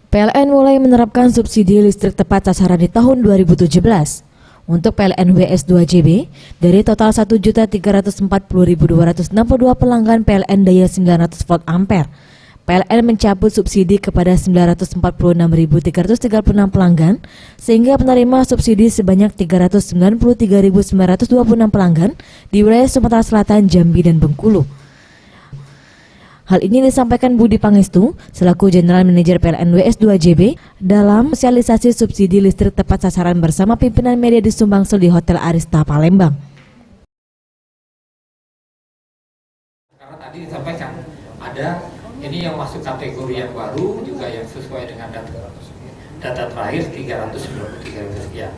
PLN mulai menerapkan subsidi listrik tepat sasaran di tahun 2017. Untuk PLN WS2JB, dari total 1.340.262 pelanggan PLN daya 900 volt ampere, PLN mencabut subsidi kepada 946.336 pelanggan, sehingga penerima subsidi sebanyak 393.926 pelanggan di wilayah Sumatera Selatan, Jambi, dan Bengkulu. Hal ini disampaikan Budi Pangestu, selaku General Manager PLN WS2JB, dalam sosialisasi subsidi listrik tepat sasaran bersama pimpinan media di Sumbangsel di Hotel Arista, Palembang. Karena tadi disampaikan, ada ini yang masuk kategori yang baru, juga yang sesuai dengan data terakhir 393 sekian.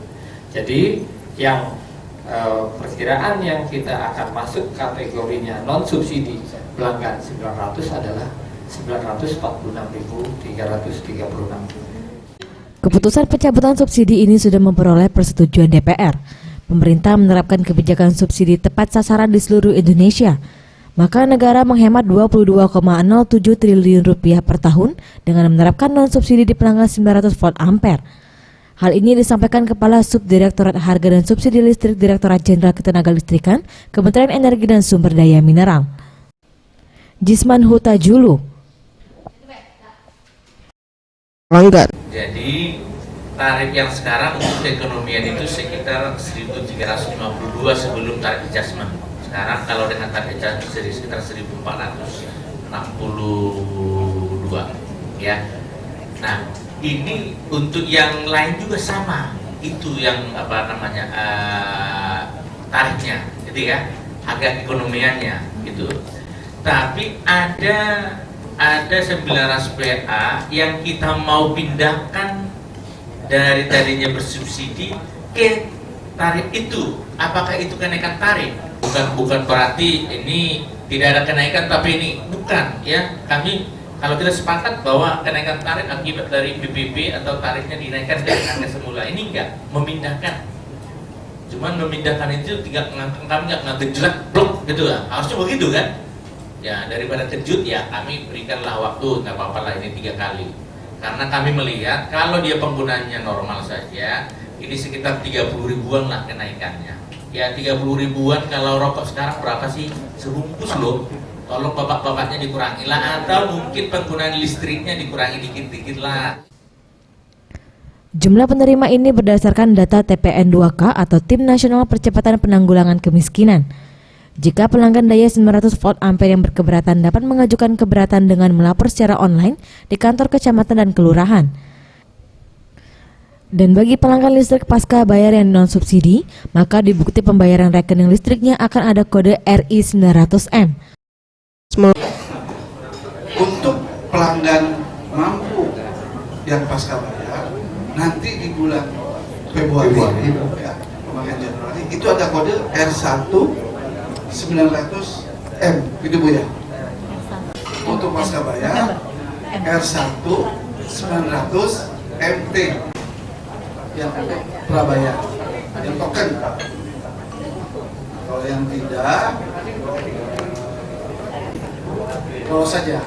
Jadi yang perkiraan yang kita akan masuk kategorinya non subsidi pelanggan 900 adalah 946.336. Keputusan pencabutan subsidi ini sudah memperoleh persetujuan DPR. Pemerintah menerapkan kebijakan subsidi tepat sasaran di seluruh Indonesia. Maka negara menghemat 22,07 triliun rupiah per tahun dengan menerapkan non subsidi di pelanggan 900 volt ampere. Hal ini disampaikan Kepala Subdirektorat Harga dan Subsidi Listrik Direktorat Jenderal Ketenagalistrikan, Kementerian Energi dan Sumber Daya Mineral, Jisman Huta-Julu. Jadi tarif yang sekarang untuk keekonomian itu sekitar 1.352 sebelum tarif adjustment. Sekarang kalau dengan tarif adjustment sekitar 1.462 ya. Nah, ini untuk yang lain juga sama, itu yang tarifnya, gitu ya, harga ekonomiannya, gitu. Tapi ada 19 PA yang kita mau pindahkan dari tadinya bersubsidi ke tarif itu. Apakah itu kenaikan tarif? Bukan berarti ini tidak ada kenaikan, tapi ini bukan, ya. Kalau kita sepakat bahwa kenaikan tarif akibat dari PPP atau tarifnya dinaikkan dari harga semula, ini enggak memindahkan. Cuman memindahkan itu kami nggak ngejlak blok gitu lah. Harusnya begitu kan? Ya, daripada kejut ya kami berikanlah waktu, nggak apa-apa lah ini 3 kali. Karena kami melihat kalau dia penggunaannya normal saja, ini sekitar 30 ribuan lah kenaikannya. Ya 30 ribuan kalau rokok sekarang berapa sih? Sebungkus loh. Tolong bapak-bapaknya dikurangi lah, atau mungkin penggunaan listriknya dikurangi dikit-dikit lah. Jumlah penerima ini berdasarkan data TPN2K atau Tim Nasional Percepatan Penanggulangan Kemiskinan. Jika pelanggan daya 900 volt ampere yang berkeberatan dapat mengajukan keberatan dengan melapor secara online di kantor kecamatan dan kelurahan. Dan bagi pelanggan listrik pasca bayar yang non-subsidi, maka di bukti pembayaran rekening listriknya akan ada kode RI 900M. Untuk pelanggan mampu yang pasca bayar, nanti di bulan Februari ya, pemakaian Januari itu ada kode R1 900M, gitu Bu ya. Untuk pasca bayar R1 900MT yang prabayar, yang token. Kalau yang tidak, kalau saja ya,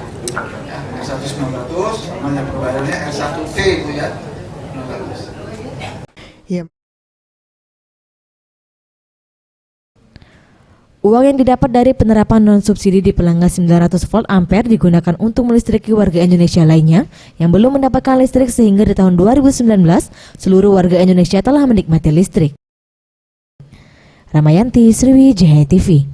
R1 900 namanya pembayarannya R1T itu ya 900. Ya. Uang yang didapat dari penerapan non-subsidi di pelanggan 900 volt ampere digunakan untuk melistriki warga Indonesia lainnya yang belum mendapatkan listrik, sehingga di tahun 2019 seluruh warga Indonesia telah menikmati listrik. Ramayanti, Sriwijaya TV.